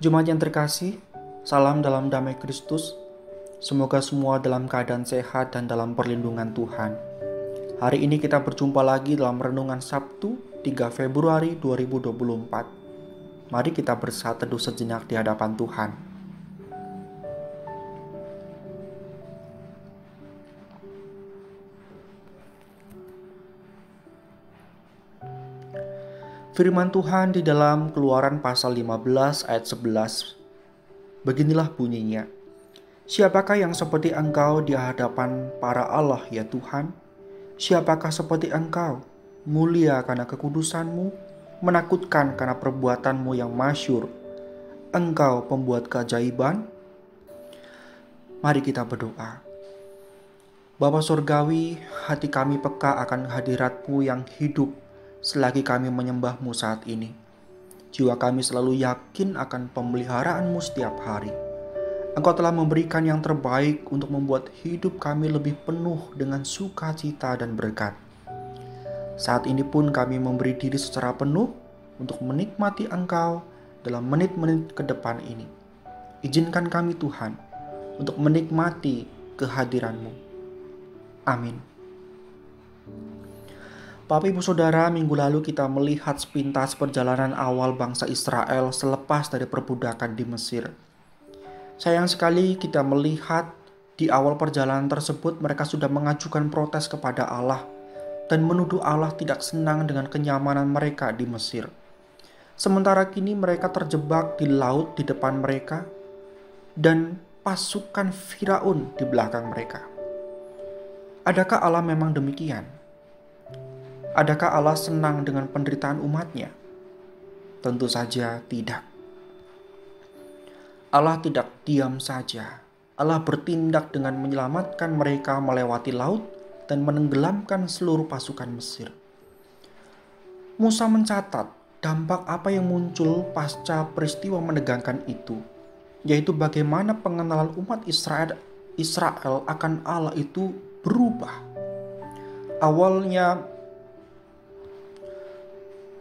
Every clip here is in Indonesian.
Jemaat yang terkasih, salam dalam damai Kristus. Semoga semua dalam keadaan sehat dan dalam perlindungan Tuhan. Hari ini kita berjumpa lagi dalam renungan Sabtu 3 Februari 2024. Mari kita bersatu teduh sejenak di hadapan Tuhan. Firman Tuhan di dalam Keluaran pasal 15 ayat 11. Beginilah bunyinya. Siapakah yang seperti engkau di hadapan para Allah ya Tuhan? Siapakah seperti engkau? Mulia karena kekudusanmu, menakutkan karena perbuatanmu yang masyhur. Engkau pembuat keajaiban. Mari kita berdoa. Bapa Surgawi, hati kami peka akan hadirat-Mu yang hidup selagi kami menyembah-Mu saat ini. Jiwa kami selalu yakin akan pemeliharaan-Mu setiap hari. Engkau telah memberikan yang terbaik untuk membuat hidup kami lebih penuh dengan sukacita dan berkat. Saat ini pun kami memberi diri secara penuh untuk menikmati Engkau dalam menit-menit ke depan ini. Izinkan kami Tuhan untuk menikmati kehadiran-Mu. Amin. Bapak Ibu Saudara, minggu lalu kita melihat sepintas perjalanan awal bangsa Israel selepas dari perbudakan di Mesir. Sayang sekali kita melihat di awal perjalanan tersebut mereka sudah mengajukan protes kepada Allah dan menuduh Allah tidak senang dengan kenyamanan mereka di Mesir. Sementara kini mereka terjebak di laut di depan mereka dan pasukan Firaun di belakang mereka. Adakah Allah memang demikian? Adakah Allah senang dengan penderitaan umatnya? Tentu saja tidak. Allah tidak diam saja. Allah bertindak dengan menyelamatkan mereka melewati laut dan menenggelamkan seluruh pasukan Mesir. Musa mencatat dampak apa yang muncul pasca peristiwa menegangkan itu, yaitu bagaimana pengenalan umat Israel akan Allah itu berubah. Awalnya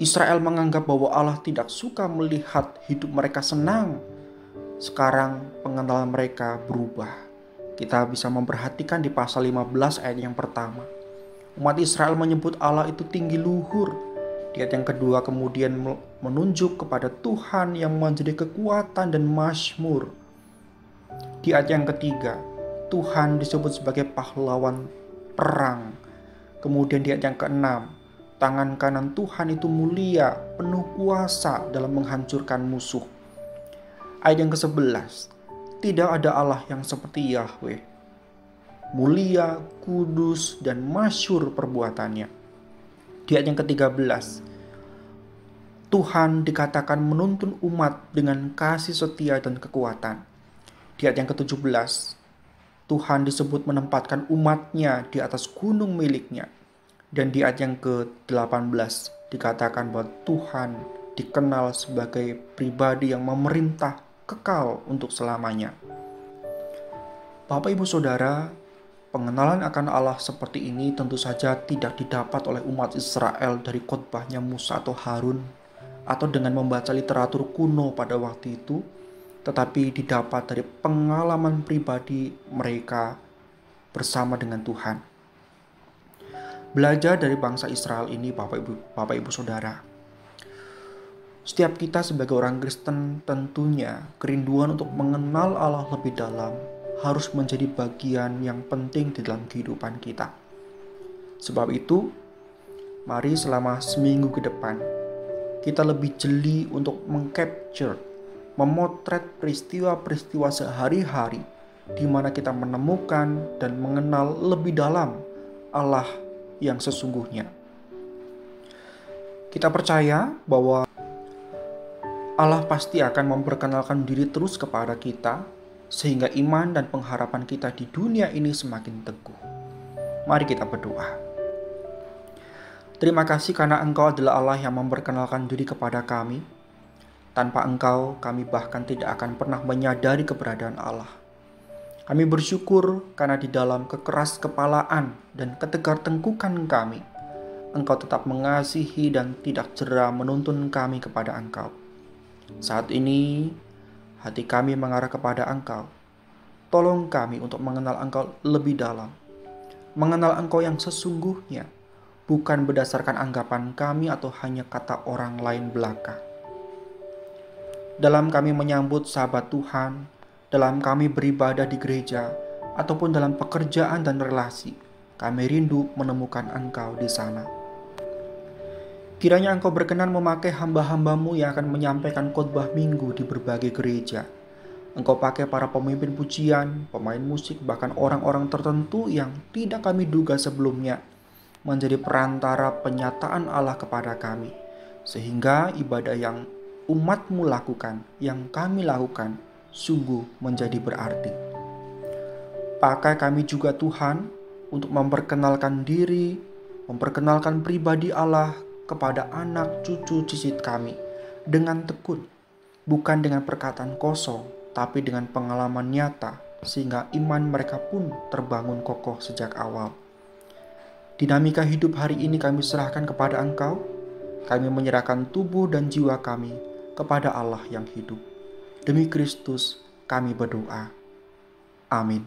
Israel menganggap bahwa Allah tidak suka melihat hidup mereka senang. Sekarang pengenalan mereka berubah. Kita bisa memperhatikan di pasal 15 ayat yang pertama. Umat Israel menyebut Allah itu tinggi luhur. Di ayat yang kedua kemudian menunjuk kepada Tuhan yang menjadi kekuatan dan mazmur. Di ayat yang ketiga, Tuhan disebut sebagai pahlawan perang. Kemudian di ayat yang keenam, tangan kanan Tuhan itu mulia, penuh kuasa dalam menghancurkan musuh. Ayat yang ke-11, tidak ada Allah yang seperti Yahweh. Mulia, kudus, dan masyhur perbuatannya. Di ayat yang ke-13, Tuhan dikatakan menuntun umat dengan kasih setia dan kekuatan. Di ayat yang ke-17, Tuhan disebut menempatkan umatnya di atas gunung miliknya. Dan di ayat yang ke-18 dikatakan bahwa Tuhan dikenal sebagai pribadi yang memerintah kekal untuk selamanya. Bapak Ibu Saudara, pengenalan akan Allah seperti ini tentu saja tidak didapat oleh umat Israel dari khotbahnya Musa atau Harun atau dengan membaca literatur kuno pada waktu itu, tetapi didapat dari pengalaman pribadi mereka bersama dengan Tuhan. Belajar dari bangsa Israel ini Bapak Ibu Saudara. Setiap kita sebagai orang Kristen tentunya kerinduan untuk mengenal Allah lebih dalam harus menjadi bagian yang penting di dalam kehidupan kita. Sebab itu, mari selama seminggu ke depan kita lebih jeli untuk mengcapture, memotret peristiwa-peristiwa sehari-hari di mana kita menemukan dan mengenal lebih dalam Allah yang sesungguhnya. Kita percaya bahwa Allah pasti akan memperkenalkan diri terus kepada kita sehingga iman dan pengharapan kita di dunia ini semakin teguh. Mari kita berdoa. Terima kasih karena Engkau adalah Allah yang memperkenalkan diri kepada kami. Tanpa Engkau, kami bahkan tidak akan pernah menyadari keberadaan Allah. Kami bersyukur karena di dalam kekeras kepalaan dan ketegar tengkukan kami, Engkau tetap mengasihi dan tidak jera menuntun kami kepada Engkau. Saat ini, hati kami mengarah kepada Engkau. Tolong kami untuk mengenal Engkau lebih dalam. Mengenal Engkau yang sesungguhnya, bukan berdasarkan anggapan kami atau hanya kata orang lain belaka. Dalam kami menyambut sahabat Tuhan, dalam kami beribadah di gereja, ataupun dalam pekerjaan dan relasi, kami rindu menemukan Engkau di sana. Kiranya Engkau berkenan memakai hamba-hambamu yang akan menyampaikan khotbah minggu di berbagai gereja. Engkau pakai para pemimpin pujian, pemain musik, bahkan orang-orang tertentu yang tidak kami duga sebelumnya menjadi perantara penyataan Allah kepada kami. Sehingga ibadah yang umat-Mu lakukan, yang kami lakukan, sungguh menjadi berarti. Pakai kami juga Tuhan untuk memperkenalkan diri, memperkenalkan pribadi Allah kepada anak cucu cicit kami dengan tekun, bukan dengan perkataan kosong, tapi dengan pengalaman nyata, sehingga iman mereka pun terbangun kokoh sejak awal. Dinamika hidup hari ini kami serahkan kepada Engkau. Kami menyerahkan tubuh dan jiwa kami kepada Allah yang hidup. Demi Kristus kami berdoa. Amin.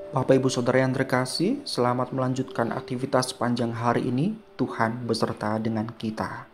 Bapak Ibu Saudara yang terkasih, selamat melanjutkan aktivitas sepanjang hari ini. Tuhan beserta dengan kita.